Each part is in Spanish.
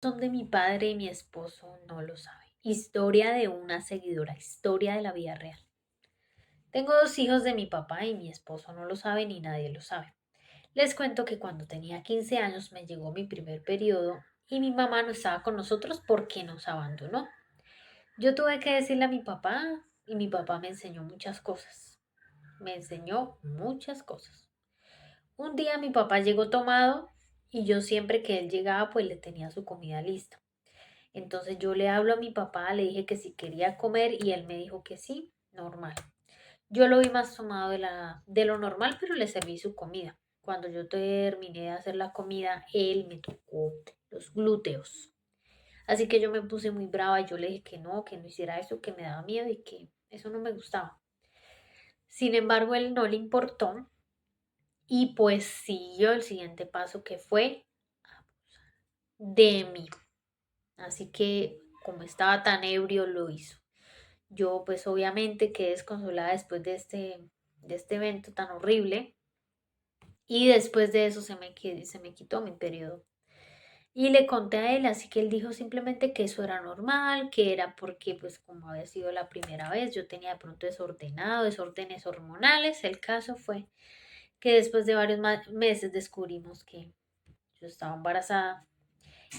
Son de mi padre y mi esposo no lo saben. Historia de una seguidora, historia de la vida real. Tengo dos hijos de mi papá y mi esposo no lo sabe ni nadie lo sabe. Les cuento que cuando tenía 15 años me llegó mi primer periodo y mi mamá no estaba con nosotros porque nos abandonó. Yo tuve que decirle a mi papá y mi papá me enseñó muchas cosas. Me enseñó muchas cosas. Un día mi papá llegó tomado y yo siempre que él llegaba pues le tenía su comida lista. Entonces yo le hablo a mi papá, le dije que si quería comer y él me dijo que sí, normal. Yo lo vi más tomado de lo normal, pero le serví su comida. Cuando yo terminé de hacer la comida, él me tocó los glúteos. Así que yo me puse muy brava y yo le dije que no hiciera eso, que me daba miedo y que eso no me gustaba. Sin embargo, él no le importó y pues siguió el siguiente paso que fue de mí. Así que como estaba tan ebrio, lo hizo. Yo pues obviamente quedé desconsolada después de este evento tan horrible y después de eso se me quitó mi periodo. Y le conté a él, así que él dijo simplemente que eso era normal, que era porque pues como había sido la primera vez, yo tenía de pronto desordenado, desórdenes hormonales. El caso fue que después de varios meses descubrimos que yo estaba embarazada.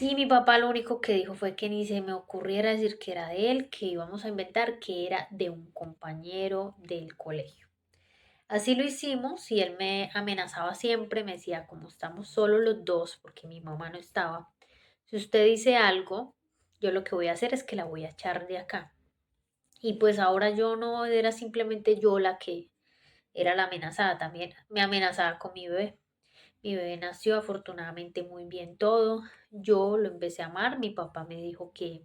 Y mi papá lo único que dijo fue que ni se me ocurriera decir que era de él, que íbamos a inventar que era de un compañero del colegio. Así lo hicimos y él me amenazaba siempre, me decía, como estamos solo los dos, porque mi mamá no estaba, si usted dice algo, yo lo que voy a hacer es que la voy a echar de acá. Y pues ahora yo no era simplemente yo la que era la amenazada, también me amenazaba con mi bebé. Mi bebé nació afortunadamente muy bien todo. Yo lo empecé a amar. Mi papá me dijo que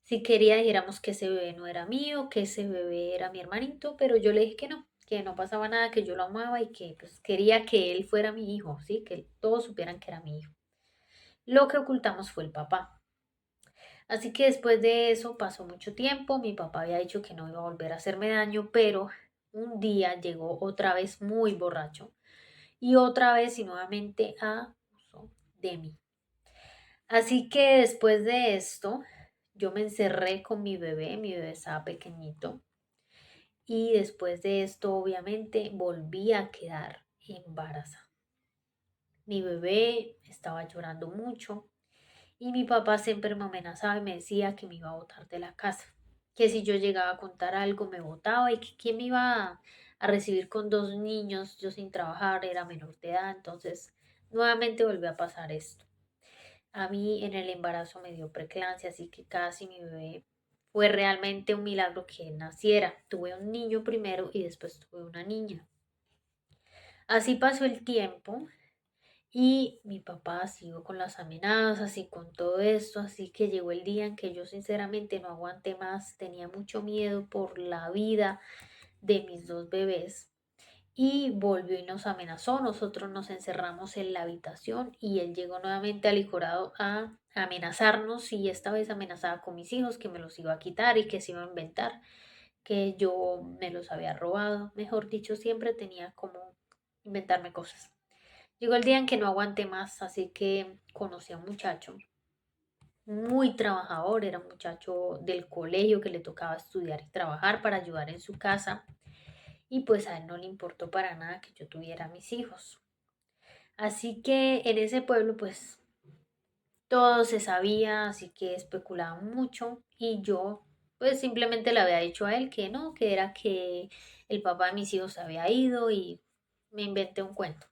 si quería dijéramos que ese bebé no era mío, que ese bebé era mi hermanito, pero yo le dije que no pasaba nada, que yo lo amaba y que pues quería que él fuera mi hijo, ¿sí? Que todos supieran que era mi hijo. Lo que ocultamos fue el papá. Así que después de eso pasó mucho tiempo. Mi papá había dicho que no iba a volver a hacerme daño, pero un día llegó otra vez muy borracho y otra vez y nuevamente abusó de mí. Así que después de esto, yo me encerré con mi bebé estaba pequeñito, y después de esto, obviamente, volví a quedar embarazada. Mi bebé estaba llorando mucho y mi papá siempre me amenazaba y me decía que me iba a botar de la casa, que si yo llegaba a contar algo me botaba y que quién me iba a recibir con dos niños, yo sin trabajar, era menor de edad, entonces nuevamente volvió a pasar esto. A mí en el embarazo me dio preeclampsia, así que casi mi bebé fue realmente un milagro que naciera. Tuve un niño primero y después tuve una niña. Así pasó el tiempo y mi papá siguió con las amenazas y con todo esto, así que llegó el día en que yo sinceramente no aguanté más, tenía mucho miedo por la vida de mis dos bebés y volvió y nos amenazó. Nosotros nos encerramos en la habitación y él llegó nuevamente alicorado a amenazarnos y esta vez amenazaba con mis hijos que me los iba a quitar y que se iba a inventar que yo me los había robado. Mejor dicho, siempre tenía como inventarme cosas. Llegó el día en que no aguanté más, así que conocí a un muchacho muy trabajador, era un muchacho del colegio que le tocaba estudiar y trabajar para ayudar en su casa y pues a él no le importó para nada que yo tuviera mis hijos. Así que en ese pueblo pues todo se sabía, así que especulaban mucho y yo pues simplemente le había dicho a él que no, que era que el papá de mis hijos había ido y me inventé un cuento.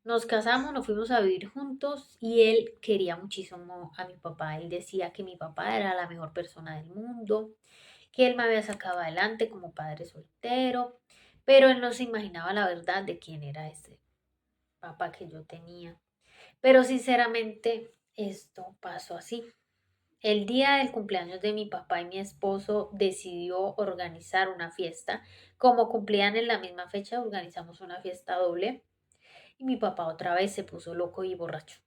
Nos casamos, nos fuimos a vivir juntos y él quería muchísimo a mi papá. Él decía que mi papá era la mejor persona del mundo, que él me había sacado adelante como padre soltero, pero él no se imaginaba la verdad de quién era ese papá que yo tenía. Pero sinceramente esto pasó así. El día del cumpleaños de mi papá y mi esposo decidió organizar una fiesta. Como cumplían en la misma fecha, organizamos una fiesta doble y mi papá otra vez se puso loco y borracho.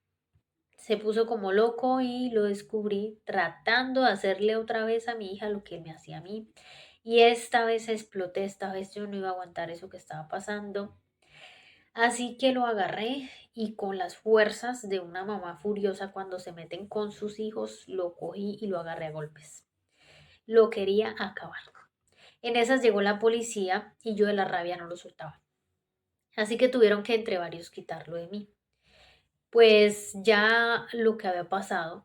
Se puso como loco y lo descubrí tratando de hacerle otra vez a mi hija lo que él me hacía a mí. Y esta vez exploté, esta vez yo no iba a aguantar eso que estaba pasando. Así que lo agarré y con las fuerzas de una mamá furiosa cuando se meten con sus hijos, lo cogí y lo agarré a golpes. Lo quería acabar. En esas llegó la policía y yo de la rabia no lo soltaba. Así que tuvieron que entre varios quitarlo de mí. Pues ya lo que había pasado,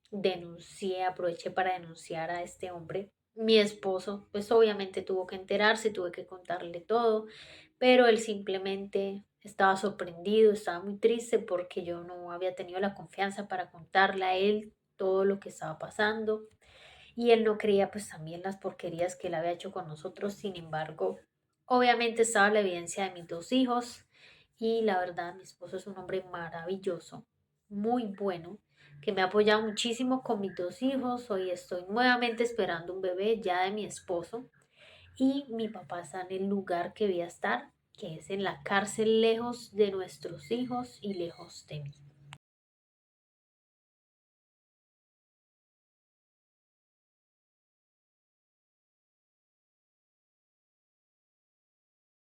denuncié, aproveché para denunciar a este hombre. Mi esposo, pues obviamente tuvo que enterarse, tuve que contarle todo, pero él simplemente estaba sorprendido, estaba muy triste porque yo no había tenido la confianza para contarle a él todo lo que estaba pasando y él no creía pues también las porquerías que él había hecho con nosotros. Sin embargo, obviamente estaba la evidencia de mis dos hijos y la verdad mi esposo es un hombre maravilloso, muy bueno, que me ha apoyado muchísimo con mis dos hijos. Hoy estoy nuevamente esperando un bebé ya de mi esposo y mi papá está en el lugar que voy a estar, que es en la cárcel, lejos de nuestros hijos y lejos de mí.